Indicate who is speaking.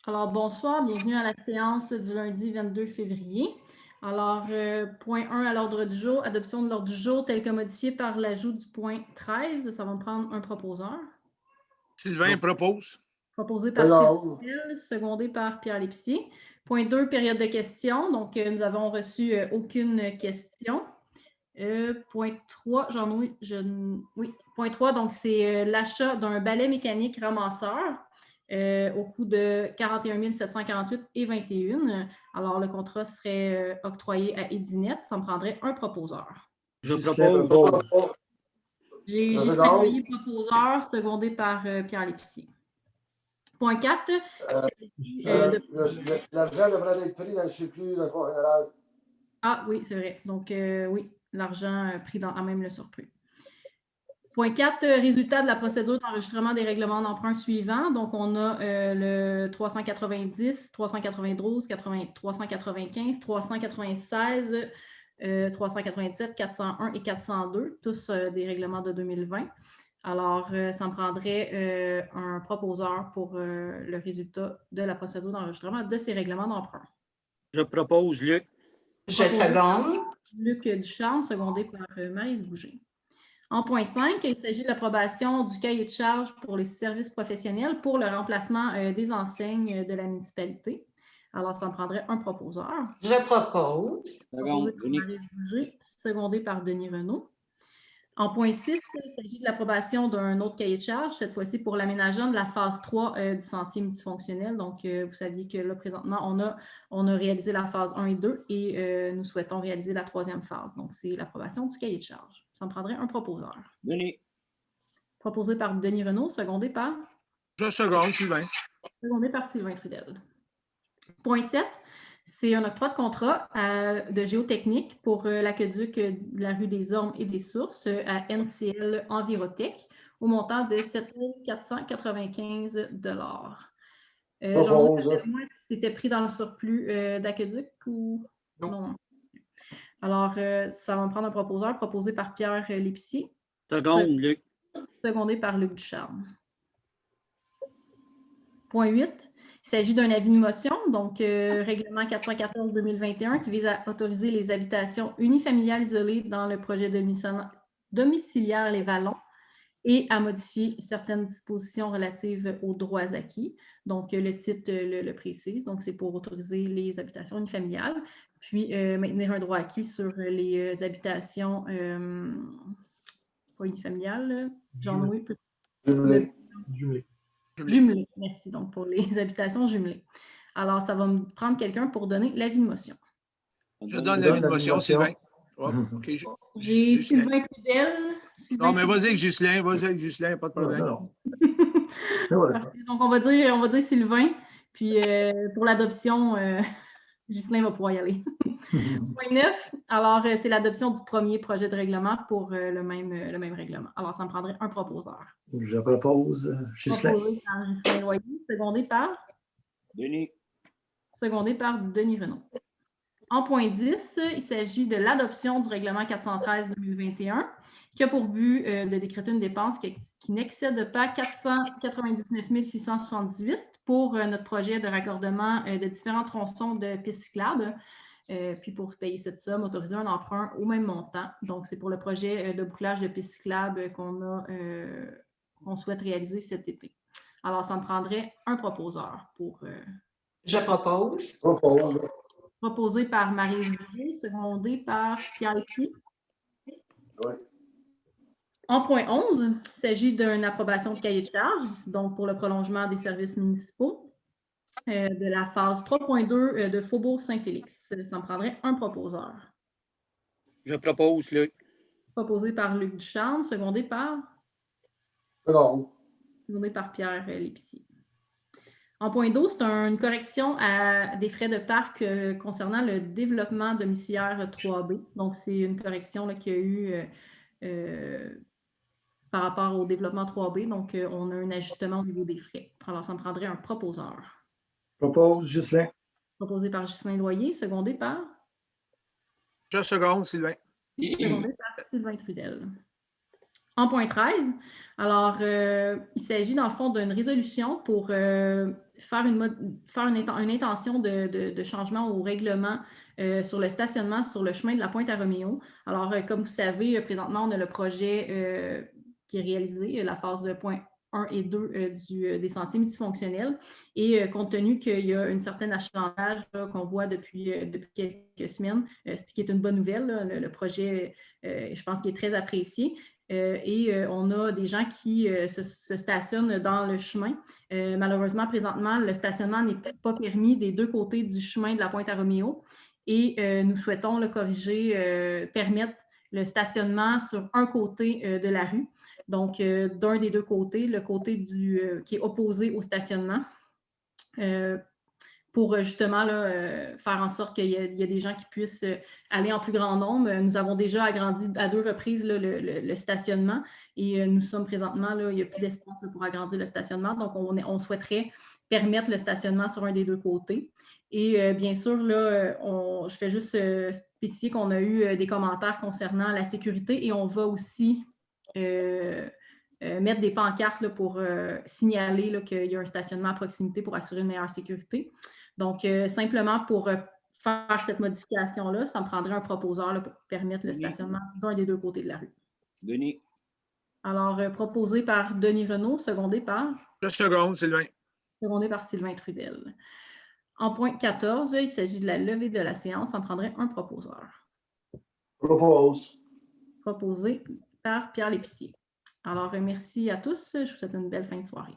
Speaker 1: Alors, bonsoir, bienvenue à la séance du lundi 22 février. Alors, point 1 à l'ordre du jour, adoption de l'ordre du jour tel que modifié par l'ajout du point 13. Ça va me prendre un proposeur.
Speaker 2: Sylvain propose.
Speaker 1: Proposé par Sylvain Trudel, secondé par Pierre Lépicier. Point 2, période de questions. Donc, nous avons reçu aucune question. Point 3, oui, point 3, donc c'est l'achat d'un balai mécanique ramasseur au coût de 41 748 et 21. Alors, le contrat serait octroyé à Edinet. Ça me prendrait un proposeur.
Speaker 2: Je propose.
Speaker 1: J'ai Ghislain Loyer, proposeur, secondé par Pierre Lépicier. Point 4.
Speaker 3: L'argent devrait être pris dans le surplus d'un fonds général.
Speaker 1: Ah oui, c'est vrai. Donc, oui, l'argent pris dans même le surplus. Point 4, résultat de la procédure d'enregistrement des règlements d'emprunt suivants. Donc, on a le 390, 392, 395, 396, 397, 401 et 402, tous des règlements de 2020. Alors, ça me prendrait un proposeur pour le résultat de la procédure d'enregistrement de ces règlements d'emprunt.
Speaker 2: Je propose, Luc.
Speaker 4: Je seconde.
Speaker 1: Luc Ducharme, secondé par Maryse Bouger. En point 5, il s'agit de l'approbation du cahier de charges pour les services professionnels pour le remplacement des enseignes de la municipalité. Alors, ça me prendrait un proposeur.
Speaker 4: Je propose.
Speaker 1: Proposé par Maryse Bouger, secondé par Denis Renaud. En point 6, il s'agit de l'approbation d'un autre cahier de charges, cette fois-ci pour l'aménagement de la phase 3 du sentier multifonctionnel. Donc, vous saviez que là, présentement, on a réalisé la phase 1 et 2 et nous souhaitons réaliser la troisième phase. Donc, c'est l'approbation du cahier de charges. Ça me prendrait un proposeur.
Speaker 2: Denis.
Speaker 1: Proposé par Denis Renaud, secondé par?
Speaker 2: Je seconde, Sylvain.
Speaker 1: Secondé par Sylvain Trudel. Point 7. C'est un octroi de contrat de géotechnique pour l'aqueduc de la rue des Ormes et des Sources à NCL Envirotech au montant de 7 495 Jean-Louis, si c'était pris dans le surplus d'aqueduc ou non? Alors, ça va me prendre un proposeur proposé par Pierre Lépicier.
Speaker 2: Seconde, Luc.
Speaker 1: Secondé par Luc Ducharme. Point 8. Il s'agit d'un avis de motion, donc règlement 414-2021 qui vise à autoriser les habitations unifamiliales isolées dans le projet domiciliaire Les Vallons et à modifier certaines dispositions relatives aux droits acquis. Donc, le titre le précise, donc c'est pour autoriser les habitations unifamiliales, puis maintenir un droit acquis sur les habitations pas unifamiliales, Jean-Louis. Jumelées, merci. Donc, pour les habitations jumelées. Alors, ça va me prendre quelqu'un pour donner l'avis de motion.
Speaker 2: Je donne l'avis de motion, Sylvain. Oh, okay.
Speaker 1: J'ai Sylvain Trudel.
Speaker 2: Non, mais vas-y avec Ghislain, pas de problème.
Speaker 1: Donc, on va dire Sylvain. Puis, pour l'adoption, Ghislain va pouvoir y aller. Point 9. Alors, c'est l'adoption du premier projet de règlement pour le même règlement. Alors, ça me prendrait un proposeur.
Speaker 5: Je propose Ghislain.
Speaker 1: Proposé par Ghislain Loyer, secondé par?
Speaker 2: Denis.
Speaker 1: Secondé par Denis Renaud. En point 10, il s'agit de l'adoption du règlement 413-2021 qui a pour but de décréter une dépense qui n'excède pas 499 678 pour notre projet de raccordement de différents tronçons de pistes cyclables. Puis pour payer cette somme, autoriser un emprunt au même montant. Donc, c'est pour le projet de bouclage de pistes cyclables qu'on souhaite réaliser cet été. Alors, ça me prendrait un proposeur pour...
Speaker 4: Je propose.
Speaker 1: Proposé par Maryse Bouger, secondé par Pierre Lépicier.
Speaker 3: Oui.
Speaker 1: En point 11, il s'agit d'une approbation de cahier de charges, donc pour le prolongement des services municipaux de la phase 3.2 de Faubourg-Saint-Félix. Ça me prendrait un proposeur.
Speaker 2: Je propose, Luc.
Speaker 1: Proposé par Luc Ducharme, secondé par? Secondé par Pierre Lépicier. En point 12, c'est une correction à des frais de parc concernant le développement domiciliaire 3B. Donc, c'est une correction qu'il y a eu par rapport au développement 3B. Donc, on a un ajustement au niveau des frais. Alors, ça me prendrait un proposeur.
Speaker 5: Propose Ghislain.
Speaker 1: Proposé par Ghislain Loyer, secondé par?
Speaker 2: Je seconde, Sylvain.
Speaker 1: Secondé par Sylvain Trudel. En point 13, alors, il s'agit dans le fond d'une résolution pour faire une intention de changement au règlement sur le stationnement sur le chemin de la Pointe-à-Roméo. Alors, comme vous savez, présentement, on a le projet qui est réalisé, la phase de point 1 et 2 des sentiers multifonctionnels. Et compte tenu qu'il y a une certaine achalandage qu'on voit depuis quelques semaines, ce qui est une bonne nouvelle, là, le projet, je pense qu'il est très apprécié. On a des gens qui se stationnent dans le chemin. Malheureusement, présentement, le stationnement n'est pas permis des deux côtés du chemin de la Pointe-à-Roméo. Et nous souhaitons le corriger, permettre le stationnement sur un côté de la rue. Donc, d'un des deux côtés, le côté qui est opposé au stationnement, pour justement là, faire en sorte qu'il y a des gens qui puissent aller en plus grand nombre. Nous avons déjà agrandi à 2 reprises là, le stationnement et nous sommes présentement, là, il n'y a plus d'espace pour agrandir le stationnement. Donc, on souhaiterait permettre le stationnement sur un des deux côtés. Et bien sûr, là, je fais juste spécifier qu'on a eu des commentaires concernant la sécurité et on va aussi mettre des pancartes là, pour signaler qu'il y a un stationnement à proximité pour assurer une meilleure sécurité. Donc, simplement pour faire cette modification-là, ça me prendrait un proposeur là, pour permettre le stationnement d'un des deux côtés de la rue.
Speaker 2: Denis.
Speaker 1: Alors, proposé par Denis Renaud, secondé par?
Speaker 2: Je seconde, Sylvain.
Speaker 1: Secondé par Sylvain Trudel. En point 14, il s'agit de la levée de la séance. Ça me prendrait un proposeur.
Speaker 3: Propose.
Speaker 1: Proposé par Pierre Lépicier. Alors, merci à tous. Je vous souhaite une belle fin de soirée.